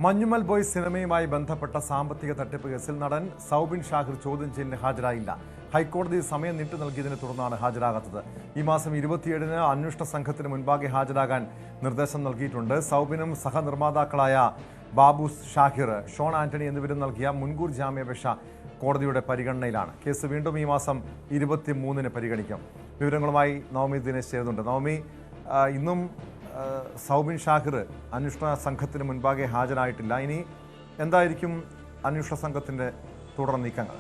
Manjummel boys സിനിമയുമായി ബന്ധപ്പെട്ട സാമ്പത്തിക തട്ടിപ്പ് കേസിൽ നടൻ സൗബിൻ ഷാഹിർ ചോദ്യം ചെയ്യലിന് ഹാജരായില്ല. ഹൈക്കോടതി സമയം നീട്ടു നൽകിയതിനെ തുടർന്നാണ് ഹാജരാകാത്തത്. ഈ മാസം 27-ന് അന്വേഷണ സംഘത്തിന് മുൻപാകെ ഹാജരാകാൻ നിർദ്ദേശം നൽകിയിട്ടുണ്ട്. സൗബിനും സഹനിർമ്മാതാക്കളായ ബാബു ഷാഹിർ, ഷോൺ ആന്റണി എന്നിവരും നൽകിയ മുൻകൂർ ജാമ്യാപേക്ഷ കോടതിയുടെ പരിഗണനയിലാണ്. കേസ് വീണ്ടും ഈ മാസം 23-ന് പരിഗണിക്കും. വിവരങ്ങളുമായി നവമി ദിനേശ് ചേരുന്നുണ്ട്. നവമി, ഇന്നും സൗബിൻ ഷാഹിർ അന്വേഷണ സംഘത്തിന് മുൻപാകെ ഹാജരായിട്ടില്ല. ഇനി എന്തായിരിക്കും അന്വേഷണ സംഘത്തിന്റെ തുടർ നീക്കങ്ങൾ?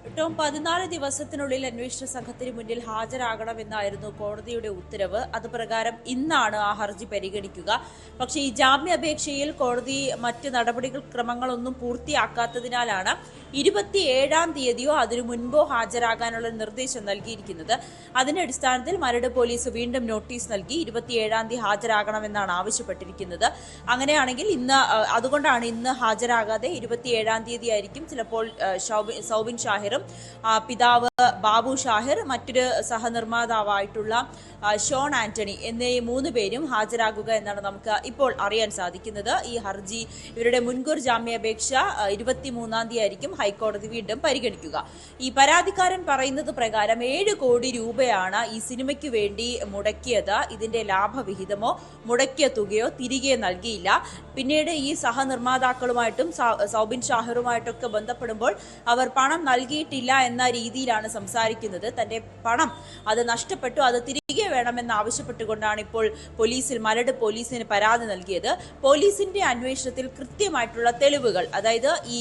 ഏറ്റവും 14 ദിവസത്തിനുള്ളിൽ അന്വേഷണ സംഘത്തിന് മുന്നിൽ ഹാജരാകണമെന്നായിരുന്നു കോടതിയുടെ ഉത്തരവ്. അത് പ്രകാരം ഇന്നാണ് ആ ഹർജി പരിഗണിക്കുക. പക്ഷേ ഈ ജാമ്യാപേക്ഷയിൽ കോടതി മറ്റ് നടപടികൾ ക്രമങ്ങളൊന്നും പൂർത്തിയാക്കാത്തതിനാലാണ് 27-ാം തീയതിയോ അതിനു മുൻപോ ഹാജരാകാനുള്ള നിർദ്ദേശം നൽകിയിരിക്കുന്നത്. അതിന്റെ അടിസ്ഥാനത്തിൽ മരട് പോലീസ് വീണ്ടും നോട്ടീസ് നൽകി 27-ാം തീയതി ഹാജരാകണമെന്നാണ് ആവശ്യപ്പെട്ടിരിക്കുന്നത്. അങ്ങനെയാണെങ്കിൽ അതുകൊണ്ടാണ് ഇന്ന് ഹാജരാകാതെ 27-ാം തീയതി ആയിരിക്കും ചിലപ്പോൾ സൗബിൻ ഷാഹിറും പിതാവ് ബാബു ഷാഹിർ, മറ്റൊരു സഹനിർമ്മാതാവായിട്ടുള്ള ഷോൺ ആന്റണി എന്നീ 3 പേരും ഹാജരാകുക എന്നാണ് നമുക്ക് ഇപ്പോൾ അറിയാൻ സാധിക്കുന്നത്. ഈ ഹർജി, ഇവരുടെ മുൻകൂർ ജാമ്യാപേക്ഷ 23-ാം തീയതി ആയിരിക്കും ഹൈക്കോടതി വീണ്ടും പരിഗണിക്കുക. ഈ പരാതിക്കാരൻ പറയുന്നത് പ്രകാരം 7 കോടി രൂപയാണ് ഈ സിനിമയ്ക്ക് വേണ്ടി മുടക്കിയത്. ഇതിന്റെ ലാഭവിഹിതമോ മുടക്കിയ തുകയോ തിരികെ നൽകിയില്ല. പിന്നീട് ഈ സഹനിർമ്മാതാക്കളുമായിട്ടും സൗബിൻ ഷാഹിറുമായിട്ടൊക്കെ ബന്ധപ്പെടുമ്പോൾ അവർ പണം നൽകിയിട്ടില്ല എന്ന രീതിയിലാണ് സംസാരിക്കുന്നത്. തന്റെ പണം അത് നഷ്ടപ്പെട്ടു, അത് തിരികെ വേണമെന്ന് ആവശ്യപ്പെട്ടുകൊണ്ടാണ് ഇപ്പോൾ മരട് പോലീസിന് പരാതി നൽകിയത്. പോലീസിന്റെ അന്വേഷണത്തിൽ കൃത്യമായിട്ടുള്ള തെളിവുകൾ, അതായത് ഈ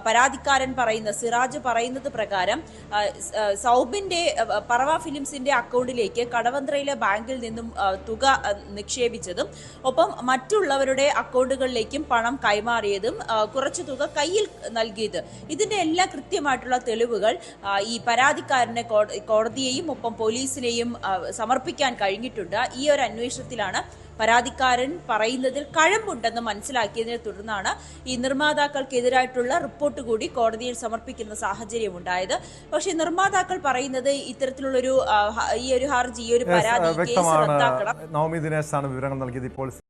പരാതിക്കാരൻ സിറാജ് പറയുന്നത് പ്രകാരം സൗബിന്റെ പറവ ഫിലിംസിന്റെ അക്കൗണ്ടിലേക്ക് കടവന്ത്രയിലെ ബാങ്കിൽ നിന്നും തുക നിക്ഷേപിച്ചതും ഒപ്പം മറ്റുള്ളവരുടെ അക്കൗണ്ടുകളിലേക്കും പണം കൈമാറിയതും കുറച്ചു തുക കയ്യിൽ നൽകിയത്, ഇതിന്റെ എല്ലാം കൃത്യമായിട്ടുള്ള തെളിവുകൾ ഈ പരാതിക്കാരനെ കോടതിയെയും ഒപ്പം പോലീസിനെയും സമർപ്പിക്കാൻ കഴിഞ്ഞിട്ടുണ്ട്. ഈ ഒരു അന്വേഷണത്തിലാണ് പരാതിക്കാരൻ പറയുന്നതിൽ കഴമ്പുണ്ടെന്ന് മനസ്സിലാക്കിയതിനെ തുടർന്നാണ് ഈ നിർമ്മാതാക്കൾക്കെതിരായിട്ടുള്ള റിപ്പോർട്ട് കൂടി കോടതിയിൽ സമർപ്പിക്കുന്ന സാഹചര്യം ഉണ്ടായത്. പക്ഷേ നിർമ്മാതാക്കൾ പറയുന്നത് ഇത്തരത്തിലുള്ളൊരു ഈ ഒരു ഹർജി, ഈ ഒരു പരാതി കേസ് റദ്ദാക്കണം. നവമി ദിനേശാണ് വിവരങ്ങൾ നൽകിയത്. ഇപ്പോൾ